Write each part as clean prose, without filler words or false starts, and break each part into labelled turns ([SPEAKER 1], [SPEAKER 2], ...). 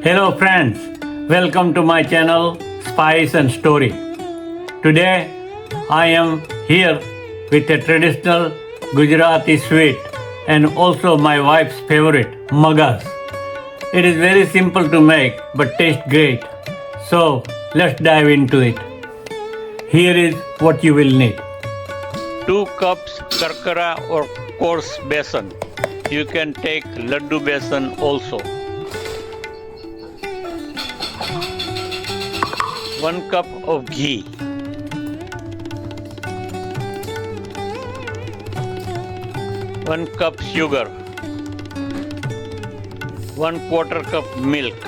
[SPEAKER 1] Hello friends, welcome to my channel Spice and Story. Today I am here with a traditional Gujarati sweet and also my wife's favorite, Magas. It is very simple to make but tastes great. So let's dive into it. Here is what you will need. 2 cups karkara or coarse besan. You can take laddu besan also. 1 cup of ghee. 1 cup sugar. 1/4 cup milk.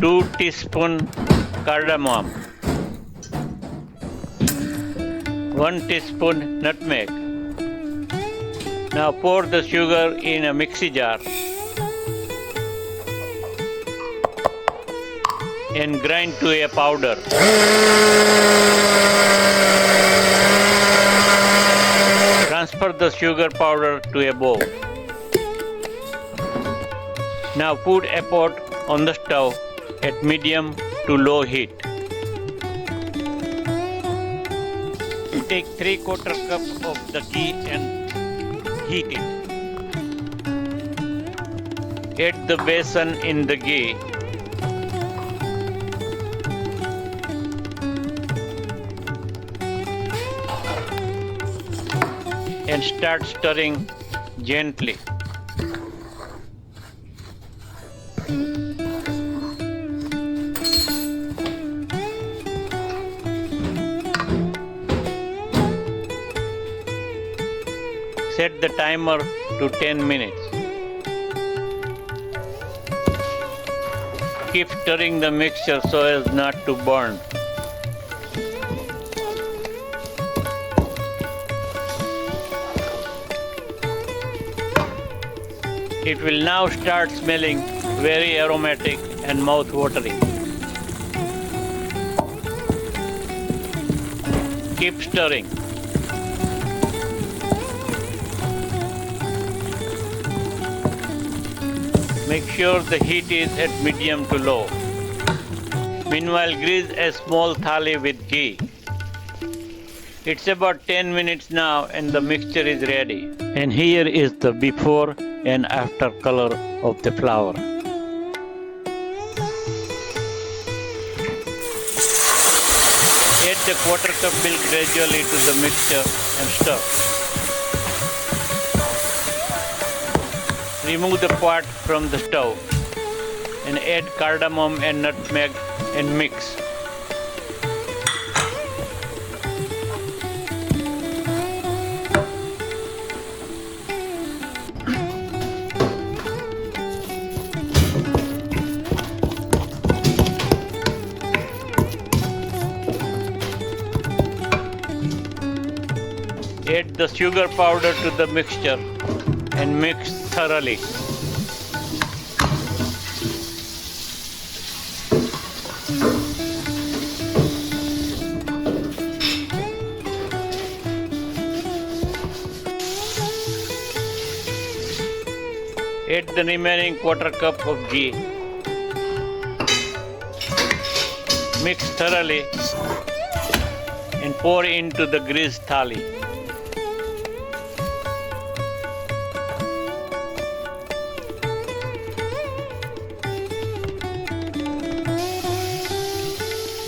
[SPEAKER 1] 2 teaspoon cardamom. 1 teaspoon nutmeg. Now pour the sugar in a mixie jar and grind to a powder. Transfer the sugar powder to a bowl. Now put a pot on the stove at medium to low heat. Take 3/4 cup of the ghee and heat it. Add the besan in the ghee. And start stirring gently. Set the timer to 10 minutes. Keep stirring the mixture so as not to burn. It will now start smelling very aromatic and mouth-watering. Keep stirring. Make sure the heat is at medium to low. Meanwhile, grease a small thali with ghee. It's about 10 minutes now and the mixture is ready. And here is the before and after color of the flour. Add the 1/4 cup milk gradually to the mixture and stir. Remove the pot from the stove and add cardamom and nutmeg and mix. Add the sugar powder to the mixture and mix thoroughly. Add the remaining 1/4 cup of ghee. Mix thoroughly and pour into the greased thali.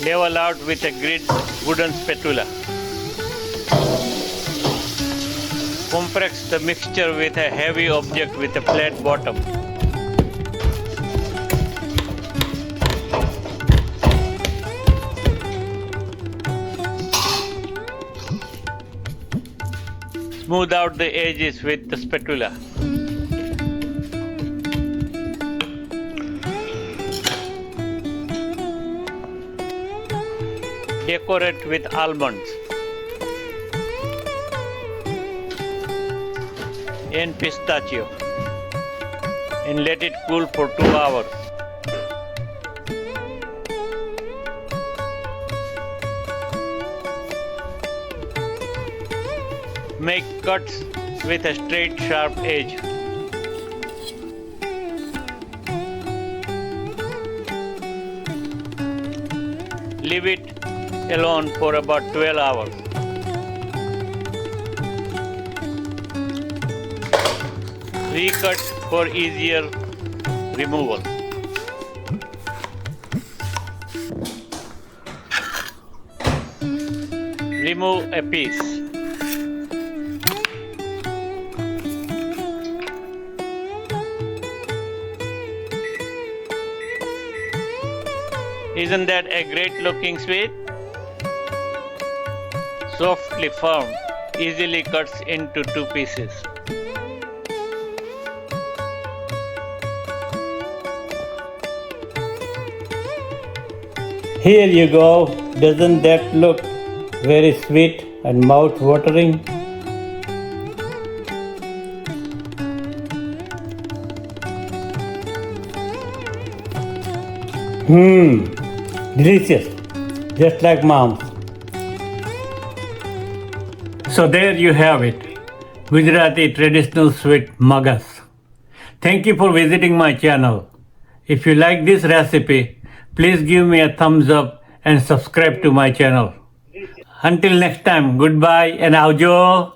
[SPEAKER 1] Level out with a grid wooden spatula. Compress the mixture with a heavy object with a flat bottom. Smooth out the edges with the spatula. Decorate with almonds and pistachio and let it cool for 2 hours. Make cuts with a straight sharp edge. Leave it alone for about 12 hours. Recut for easier removal. Remove a piece. Isn't that a great looking sweet? Softly firm, easily cuts into 2 pieces. Here you go. Doesn't that look very sweet and mouth-watering? Delicious, just like mom's. So there you have it, Gujarati traditional sweet magas. Thank you for visiting my channel. If you like this recipe, please give me a thumbs up and subscribe to my channel. Until next time, goodbye and આવજો.